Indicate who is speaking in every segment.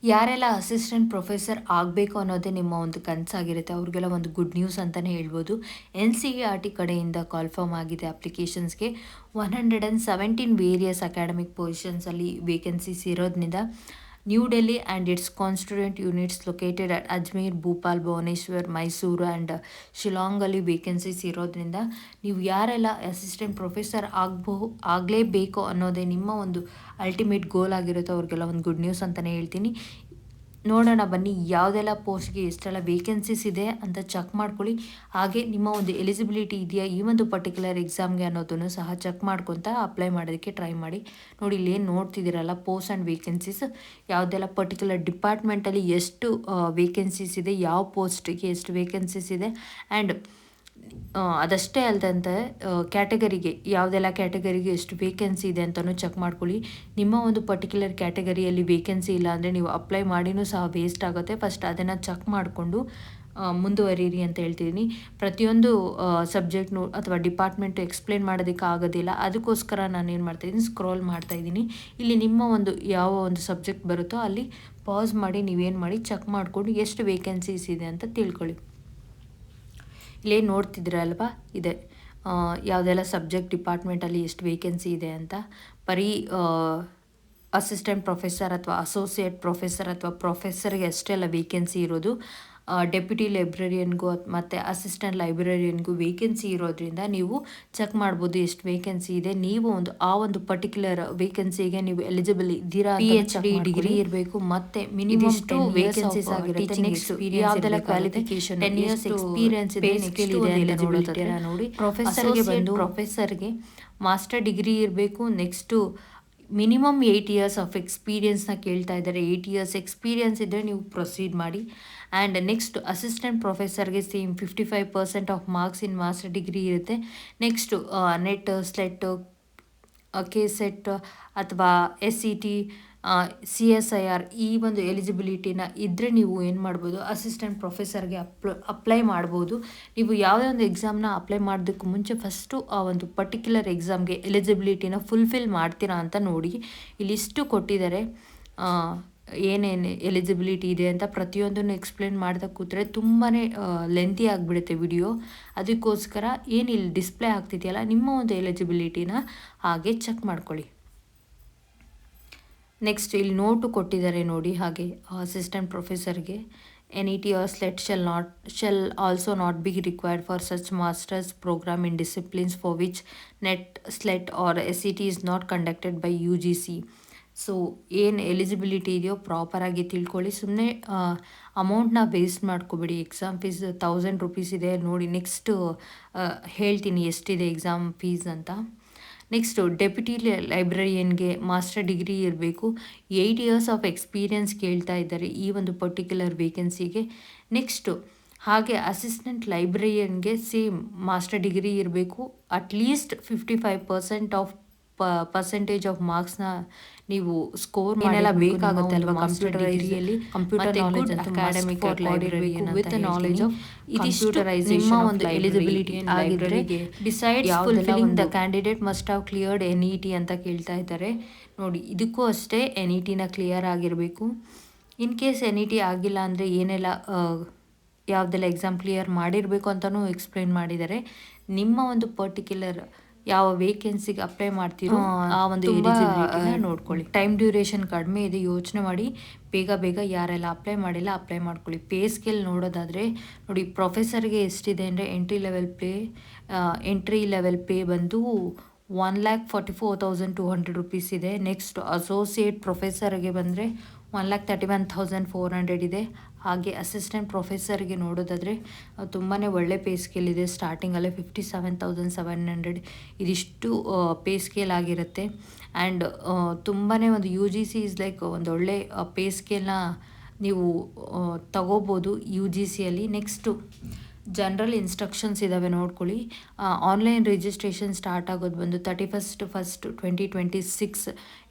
Speaker 1: ಯಾರೆಲ್ಲ assistant professor ಆಗಬೇಕು ಅನ್ನೋದೇ ನಿಮ್ಮ ಒಂದು ಕನಸಾಗಿರುತ್ತೆ ಅವ್ರಿಗೆಲ್ಲ ಒಂದು ಗುಡ್ ನ್ಯೂಸ್ ಅಂತಲೇ ಹೇಳ್ಬೋದು. NCERT ಕಡೆಯಿಂದ ಕಾಲ್ಫರ್ಮ್ ಆಗಿದೆ ಅಪ್ಲಿಕೇಶನ್ಸ್ಗೆ. 117 ವೇರಿಯಸ್ ಅಕಾಡೆಮಿಕ್ ಪೊಸಿಷನ್ಸಲ್ಲಿ ವೇಕೆನ್ಸೀಸ್ ಇರೋದ್ರಿಂದ New Delhi and its constituent units located at Ajmer, Bhopal, Bhubaneswar, Mysuru and ಶಿಲಾಂಗಲ್ಲಿ ವೇಕೆನ್ಸೀಸ್ ಇರೋದ್ರಿಂದ ನೀವು ಯಾರೆಲ್ಲ ಅಸಿಸ್ಟೆಂಟ್ ಪ್ರೊಫೆಸರ್ ಆಗಲೇಬೇಕು ಅನ್ನೋದೇ ನಿಮ್ಮ ಒಂದು ಅಲ್ಟಿಮೇಟ್ ಗೋಲ್ ಆಗಿರುತ್ತೋ ಅವ್ರಿಗೆಲ್ಲ ಒಂದು ಗುಡ್ ನ್ಯೂಸ್ ಅಂತಲೇ ಹೇಳ್ತೀನಿ. ನೋಡೋಣ ಬನ್ನಿ ಯಾವುದೆಲ್ಲ ಪೋಸ್ಟ್ಗೆ ಎಷ್ಟೆಲ್ಲ ವೇಕೆನ್ಸೀಸ್ ಇದೆ ಅಂತ ಚೆಕ್ ಮಾಡ್ಕೊಳ್ಳಿ. ಹಾಗೆ ನಿಮ್ಮ ಒಂದು ಎಲಿಜಿಬಿಲಿಟಿ ಇದೆಯಾ ಈ ಒಂದು ಪರ್ಟಿಕ್ಯುಲರ್ ಎಕ್ಸಾಮ್ಗೆ ಅನ್ನೋದನ್ನು ಸಹ ಚೆಕ್ ಮಾಡ್ಕೊತ ಅಪ್ಲೈ ಮಾಡೋದಕ್ಕೆ ಟ್ರೈ ಮಾಡಿ. ನೋಡಿ ಇಲ್ಲಿ ಏನು ನೋಡ್ತಿದ್ದೀರಲ್ಲ, ಪೋಸ್ಟ್ ಆ್ಯಂಡ್ ವೇಕೆನ್ಸೀಸ್ ಯಾವುದೆಲ್ಲ ಪರ್ಟಿಕ್ಯುಲರ್ ಡಿಪಾರ್ಟ್ಮೆಂಟಲ್ಲಿ ಎಷ್ಟು ವೇಕೆನ್ಸೀಸ್ ಇದೆ, ಯಾವ ಪೋಸ್ಟಿಗೆ ಎಷ್ಟು ವೇಕೆನ್ಸೀಸ್ ಇದೆ ಆ್ಯಂಡ್ ಅದಷ್ಟೇ ಅಲ್ಲದಂತೆ ಕ್ಯಾಟಗರಿಗೆ ಯಾವುದೆಲ್ಲ ಕ್ಯಾಟಗರಿಗೆ ಎಷ್ಟು ವೇಕೆನ್ಸಿ ಇದೆ ಅಂತಲೂ ಚೆಕ್ ಮಾಡ್ಕೊಳ್ಳಿ. ನಿಮ್ಮ ಒಂದು ಪರ್ಟಿಕ್ಯುಲರ್ ಕ್ಯಾಟಗರಿಯಲ್ಲಿ ವೇಕೆನ್ಸಿ ಇಲ್ಲ ಅಂದರೆ ನೀವು ಅಪ್ಲೈ ಮಾಡಿನೂ ಸಹ ವೇಸ್ಟ್ ಆಗುತ್ತೆ. ಫಸ್ಟ್ ಅದನ್ನು ಚೆಕ್ ಮಾಡಿಕೊಂಡು ಮುಂದುವರಿಯಿರಿ ಅಂತ ಹೇಳ್ತಿದ್ದೀನಿ. ಪ್ರತಿಯೊಂದು ಸಬ್ಜೆಕ್ಟ್ನು ಅಥವಾ ಡಿಪಾರ್ಟ್ಮೆಂಟು ಎಕ್ಸ್ಪ್ಲೇನ್ ಮಾಡೋದಕ್ಕೆ ಆಗೋದಿಲ್ಲ, ಅದಕ್ಕೋಸ್ಕರ ನಾನು ಏನು ಮಾಡ್ತಾಯಿದ್ದೀನಿ, ಸ್ಕ್ರೋಲ್ ಮಾಡ್ತಾಯಿದ್ದೀನಿ. ಇಲ್ಲಿ ನಿಮ್ಮ ಒಂದು ಯಾವ ಒಂದು ಸಬ್ಜೆಕ್ಟ್ ಬರುತ್ತೋ ಅಲ್ಲಿ ಪಾಸ್ ಮಾಡಿ ನೀವೇನು ಮಾಡಿ ಚೆಕ್ ಮಾಡಿಕೊಂಡು ಎಷ್ಟು ವೇಕೆನ್ಸೀಸ್ ಇದೆ ಅಂತ ತಿಳ್ಕೊಳ್ಳಿ. ಇಲ್ಲೇ ನೋಡ್ತಿದ್ರಲ್ವಾ ಇದೆ ಯಾವುದೆಲ್ಲ ಸಬ್ಜೆಕ್ಟ್ ಡಿಪಾರ್ಟ್ಮೆಂಟಲ್ಲಿ ಎಷ್ಟು ವೇಕೆನ್ಸಿ ಇದೆ ಅಂತ. ಬರೀ ಅಸಿಸ್ಟೆಂಟ್ ಪ್ರೊಫೆಸರ್ ಅಥವಾ ಅಸೋಸಿಯೇಟ್ ಪ್ರೊಫೆಸರ್ ಅಥವಾ ಪ್ರೊಫೆಸರ್ಗೆ ಅಷ್ಟೆಲ್ಲ ವೇಕೆನ್ಸಿ ಇರೋದು. ಡೆಪ್ಯೂಟಿ ಲೈಬ್ರರಿಯನ್ಗೂ ಮತ್ತು ಅಸಿಸ್ಟೆಂಟ್ ಲೈಬ್ರರಿಯನ್ಗೂ ವೇಕೆನ್ಸಿ ಇರೋದ್ರಿಂದ ನೀವು ಚೆಕ್ ಮಾಡ್ಬೋದು ಎಷ್ಟು ವೇಕೆನ್ಸಿ ಇದೆ. ನೀವು ಆ ಒಂದು ಪರ್ಟಿಕ್ಯುಲರ್ ವೇಕೆನ್ಸಿಗೆ ನೀವು ಎಲಿಜಿಬಲ್ ಇದ್ದೀರಾ. PhD ಡಿಗ್ರಿ ಇರಬೇಕು ಮತ್ತು ಮಿನಿಮಮ್ 10 ವೇಕೆನ್ಸೀಸ್ ಆಗಿರುತ್ತೆ. ನೆಕ್ಸ್ಟ್ ಯಾವುದೆಲ್ಲ ಕ್ವಾಲಿಫಿಕೇಶನ್ 10 ಇಯರ್ಸ್ ಎಕ್ಸ್ಪೀರಿಯನ್ಸ್ ಇದೆ. ನೆಕ್ಸ್ಟ್ ನೋಡಿ ಪ್ರೊಫೆಸರ್ಗೆ ಮಾಸ್ಟರ್ ಡಿಗ್ರಿ ಇರಬೇಕು. ನೆಕ್ಸ್ಟು ಮಿನಿಮಮ್ 8 ಇಯರ್ಸ್ ಆಫ್ ಎಕ್ಸ್ಪೀರಿಯನ್ಸ್ನ ಕೇಳ್ತಾ ಇದ್ದಾರೆ. 8 ಇಯರ್ಸ್ ಎಕ್ಸ್ಪೀರಿಯನ್ಸ್ ಇದ್ದರೆ ನೀವು ಪ್ರೊಸೀಡ್ ಮಾಡಿ. ಆ್ಯಂಡ್ ನೆಕ್ಸ್ಟ್ ಅಸಿಸ್ಟೆಂಟ್ ಪ್ರೊಫೆಸರ್ಗೆ same 55% of marks in master degree ಇರುತ್ತೆ. ನೆಕ್ಸ್ಟು ನೆಟ್, ಸ್ಲೆಟ್, KSET ಅಥವಾ SET, CSIR ಈ ಒಂದು ಎಲಿಜಿಬಿಲಿಟಿನ ಇದ್ದರೆ ನೀವು ಏನು ಮಾಡ್ಬೋದು, ಅಸಿಸ್ಟೆಂಟ್ ಪ್ರೊಫೆಸರ್ಗೆ ಅಪ್ಲೈ ಮಾಡ್ಬೋದು. ನೀವು ಯಾವುದೇ ಒಂದು ಎಕ್ಸಾಮ್ನ ಅಪ್ಲೈ ಮಾಡೋದಕ್ಕೂ ಮುಂಚೆ ಫಸ್ಟು ಆ ಒಂದು ಪರ್ಟಿಕ್ಯುಲರ್ ಎಕ್ಸಾಮ್ಗೆ ಎಲಿಜಿಬಿಲಿಟಿನ ಫುಲ್ಫಿಲ್ ಮಾಡ್ತೀರಾ ಅಂತ ನೋಡಿ. ಇಲ್ಲಿಷ್ಟು ಕೊಟ್ಟಿದ್ದಾರೆ ಏನೇನು ಎಲಿಜಿಬಿಲಿಟಿ ಇದೆ ಅಂತ. ಪ್ರತಿಯೊಂದನ್ನು ಎಕ್ಸ್ಪ್ಲೇನ್ ಮಾಡ್ತಾ ಕೂತ್ರೆ ತುಂಬಾ ಲೆಂತಿ ಆಗಿಬಿಡುತ್ತೆ ವಿಡಿಯೋ. ಅದಕ್ಕೋಸ್ಕರ ಏನು ಇಲ್ಲಿ ಡಿಸ್ಪ್ಲೇ ಆಗ್ತಿದೆಯಲ್ಲ ನಿಮ್ಮ ಒಂದು ಎಲಿಜಿಬಿಲಿಟಿನ ಹಾಗೆ ಚೆಕ್ ಮಾಡ್ಕೊಳ್ಳಿ. ನೆಕ್ಸ್ಟ್ ಇಲ್ಲಿ ನೋಟು ಕೊಟ್ಟಿದ್ದಾರೆ ನೋಡಿ. ಹಾಗೆ assistant ಪ್ರೊಫೆಸರ್ಗೆ NET or SLET shall also not be required for such master's program in disciplines for which NET, SLET or SET is not conducted by UGC. So ಏನು eligibility ಇದೆಯೋ ಪ್ರಾಪರಾಗಿ ತಿಳ್ಕೊಳ್ಳಿ. ಸುಮ್ಮನೆ ಅಮೌಂಟ್ನ ವೇಸ್ಟ್ ಮಾಡ್ಕೊಬೇಡಿ. ಎಕ್ಸಾಮ್ ಫೀಸ್ 1000 ರೂಪೀಸ್ ಇದೆ ನೋಡಿ. Next ಹೇಳ್ತೀನಿ ಎಷ್ಟಿದೆ exam fees ಅಂತ. ನೆಕ್ಸ್ಟು ಡೆಪ್ಯೂಟಿ ಲೈಬ್ರರಿಯನ್ಗೆ ಮಾಸ್ಟರ್ ಡಿಗ್ರಿ ಇರಬೇಕು. 8 ಇಯರ್ಸ್ ಆಫ್ ಎಕ್ಸ್ಪೀರಿಯನ್ಸ್ ಕೇಳ್ತಾ ಇದ್ದಾರೆ ಈ ಒಂದು ಪರ್ಟಿಕ್ಯುಲರ್ ವೇಕೆನ್ಸಿಗೆ. ನೆಕ್ಸ್ಟು ಹಾಗೆ ಅಸಿಸ್ಟೆಂಟ್ ಲೈಬ್ರರಿಯನ್ಗೆ ಸೇಮ್ ಮಾಸ್ಟರ್ ಡಿಗ್ರಿ ಇರಬೇಕು. ಅಟ್ಲೀಸ್ಟ್ 55% ಆಫ್ ಪರ್ಸೆಂಟೇಜ್ ಆಫ್ ಮಾರ್ಕ್ಸ್ನ ನೀವು ಸ್ಕೋರ್ ಏನೆಲ್ಲ ಬೇಕಾಗುತ್ತೆ ಅಲ್ವಾ ಕಂಪ್ಯೂಟರ್ ಡಿಗ್ರಿಯಲ್ಲಿ. Computer knowledge academic with knowledge of computerisation ನಿಮ್ಮ ಒಂದು ಎಲಿಜಿಬಿಲಿಟಿ ಆಗಿದ್ರೆ decide fulfilling the candidate must have cleared NET ಅಂತ ಕೇಳ್ತಾ ಇದ್ದಾರೆ ನೋಡಿ. ಇದಕ್ಕೂ ಅಷ್ಟೇ NETನ ಕ್ಲಿಯರ್ ಆಗಿರಬೇಕು. ಇನ್ ಕೇಸ್ NET ಆಗಿಲ್ಲ ಅಂದರೆ ಏನೆಲ್ಲ ಯಾವುದೆಲ್ಲ ಎಕ್ಸಾಮ್ ಕ್ಲಿಯರ್ ಮಾಡಿರಬೇಕು ಅಂತಲೂ ಎಕ್ಸ್ಪ್ಲೇನ್ ಮಾಡಿದ್ದಾರೆ. ನಿಮ್ಮ ಒಂದು ಪರ್ಟಿಕ್ಯುಲರ್ ಯಾವ ವೇಕೆನ್ಸಿಗೆ ಅಪ್ಲೈ ಮಾಡ್ತೀರೋ ಆ ಒಂದು ಎಲಿಜಿಬಿಲಿಟಿನ ನೋಡ್ಕೊಳ್ಳಿ. ಟೈಮ್ ಡ್ಯೂರೇಷನ್ ಕಡಿಮೆ ಇದೆ, ಯೋಚನೆ ಮಾಡಿ ಬೇಗ ಯಾರೆಲ್ಲ ಅಪ್ಲೈ ಮಾಡಿಲ್ಲ ಅಪ್ಲೈ ಮಾಡ್ಕೊಳ್ಳಿ. ಪೇ ಸ್ಕೇಲ್ ನೋಡೋದಾದರೆ ನೋಡಿ, ಪ್ರೊಫೆಸರ್ಗೆ ಎಷ್ಟಿದೆ ಅಂದರೆ ಎಂಟ್ರಿ ಲೆವೆಲ್ ಪೇ ಬಂದು 1,44,200 ರೂಪೀಸ್ ಇದೆ. ನೆಕ್ಸ್ಟ್ ಅಸೋಸಿಯೇಟ್ ಪ್ರೊಫೆಸರ್ಗೆ ಬಂದರೆ 1,31,400 ಇದೆ. ಹಾಗೆ ಅಸಿಸ್ಟೆಂಟ್ ಪ್ರೊಫೆಸರ್ಗೆ ನೋಡೋದಾದರೆ ತುಂಬಾ ಒಳ್ಳೆ ಪೇ ಸ್ಕೇಲ್ ಇದೆ. ಸ್ಟಾರ್ಟಿಂಗಲ್ಲೇ 57,700 ಇದಿಷ್ಟು ಪೇ ಸ್ಕೇಲ್ ಆಗಿರುತ್ತೆ. ಆ್ಯಂಡ್ ತುಂಬಾ ಒಂದು UGC ಇಸ್ ಲೈಕ್ ಒಂದು ಒಳ್ಳೆ ಪೇ ಸ್ಕೇಲ್ನ ನೀವು ತಗೋಬೋದು UGCಯಲ್ಲಿ. ನೆಕ್ಸ್ಟು ಜನರಲ್ ಇನ್ಸ್ಟ್ರಕ್ಷನ್ಸ್ ಇದ್ದಾವೆ ನೋಡ್ಕೊಳ್ಳಿ. ಆನ್ಲೈನ್ ರಿಜಿಸ್ಟ್ರೇಷನ್ ಸ್ಟಾರ್ಟ್ ಆಗೋದು ಬಂದು 31st 1st 2026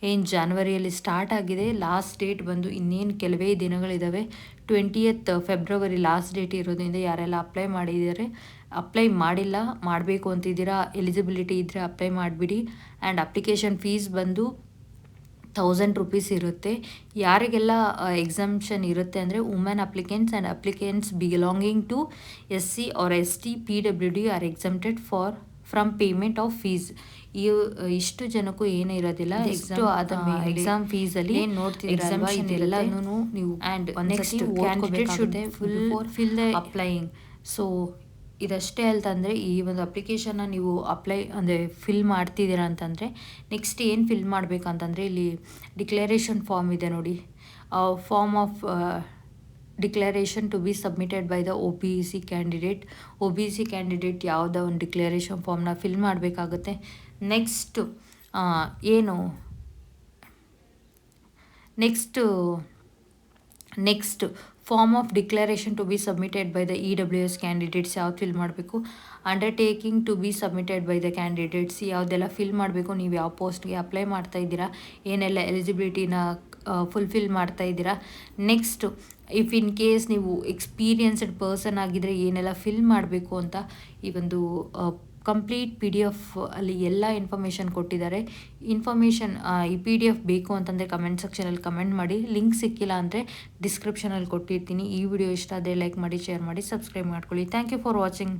Speaker 1: ಏನು ಜಾನ್ವರಿಯಲ್ಲಿ ಸ್ಟಾರ್ಟ್ ಆಗಿದೆ. ಲಾಸ್ಟ್ ಡೇಟ್ ಬಂದು ಇನ್ನೇನು ಕೆಲವೇ ದಿನಗಳಿದ್ದಾವೆ. 20th ಫೆಬ್ರವರಿ ಲಾಸ್ಟ್ ಡೇಟ್ ಇರೋದ್ರಿಂದ ಯಾರೆಲ್ಲ ಅಪ್ಲೈ ಮಾಡಿಲ್ಲ, ಮಾಡಬೇಕು ಅಂತಿದ್ದೀರಾ, ಎಲಿಜಿಬಿಲಿಟಿ ಇದ್ದರೆ ಅಪ್ಲೈ ಮಾಡಿಬಿಡಿ. ಆ್ಯಂಡ್ ಅಪ್ಲಿಕೇಶನ್ ಫೀಸ್ ಬಂದು ₹1000 ಇರುತ್ತೆ. ಯಾರಿಗೆಲ್ಲ ಎಕ್ಸಂಪ್ಷನ್ ಇರುತ್ತೆ ಅಂದರೆ women applicants and applicants belonging to SC or ST PWD are exempted from payment of fees. ಇಷ್ಟು ಜನಕ್ಕೂ ಏನೂ ಇರೋದಿಲ್ಲ. ಎಕ್ಸಾಮ್ ಫೀಸಲ್ಲಿ ಏನು ನೋಡ್ತಿದ್ದೀರಲ್ವಾ ಇದೆಲ್ಲನೂ ನೀವು and next candidate should fill the applying. So ಇದಷ್ಟೇ ಅಂತಂದರೆ ಈ ಒಂದು ಅಪ್ಲಿಕೇಶನ್ನ ನೀವು ಫಿಲ್ ಮಾಡ್ತಿದ್ದೀರಾ ಅಂತಂದರೆ ನೆಕ್ಸ್ಟ್ ಏನು ಫಿಲ್ ಮಾಡಬೇಕಂತಂದರೆ ಇಲ್ಲಿ ಡಿಕ್ಲರೇಷನ್ ಫಾರ್ಮ್ ಇದೆ ನೋಡಿ. Form of declaration to be submitted by the OBC candidate. OBC candidate ಯಾವುದೋ ಒಂದು ಡಿಕ್ಲರೇಷನ್ ಫಾರ್ಮ್ನ ಫಿಲ್ ಮಾಡಬೇಕಾಗುತ್ತೆ. Next next form of declaration to be submitted by the EWS candidates ಯಾವ್ದು ಫಿಲ್ ಮಾಡಬೇಕು. Undertaking to be submitted by the candidates ಯಾವುದೆಲ್ಲ fill ಮಾಡಬೇಕು, ನೀವು ಯಾವ ಪೋಸ್ಟ್ಗೆ ಅಪ್ಲೈ ಮಾಡ್ತಾ ಇದ್ದೀರಾ, ಏನೆಲ್ಲ ಎಲಿಜಿಬಿಲಿಟಿನ ಫುಲ್ಫಿಲ್ ಮಾಡ್ತಾ ಇದ್ದೀರಾ. ನೆಕ್ಸ್ಟು ಇಫ್ ಇನ್ ಕೇಸ್ ನೀವು ಎಕ್ಸ್ಪೀರಿಯನ್ಸ್ಡ್ ಪರ್ಸನ್ ಆಗಿದ್ದರೆ ಏನೆಲ್ಲ ಫಿಲ್ ಮಾಡಬೇಕು ಅಂತ ಈ ಒಂದು ಕಂಪ್ಲೀಟ್ PDF ಅಲ್ಲಿ ಎಲ್ಲ ಇನ್ಫಾರ್ಮೇಷನ್ ಕೊಟ್ಟಿದ್ದಾರೆ. ಈ PDF ಬೇಕು ಅಂತಂದರೆ ಕಮೆಂಟ್ ಸೆಕ್ಷನಲ್ಲಿ ಕಮೆಂಟ್ ಮಾಡಿ. ಲಿಂಕ್ ಸಿಕ್ಕಿಲ್ಲ ಅಂದರೆ ಡಿಸ್ಕ್ರಿಪ್ಷನಲ್ಲಿ ಕೊಟ್ಟಿರ್ತೀನಿ. ಈ ವಿಡಿಯೋ ಇಷ್ಟ ಆದರೆ ಲೈಕ್ ಮಾಡಿ, ಶೇರ್ ಮಾಡಿ, ಸಬ್ಸ್ಕ್ರೈಬ್ ಮಾಡ್ಕೊಳ್ಳಿ. Thank you for watching.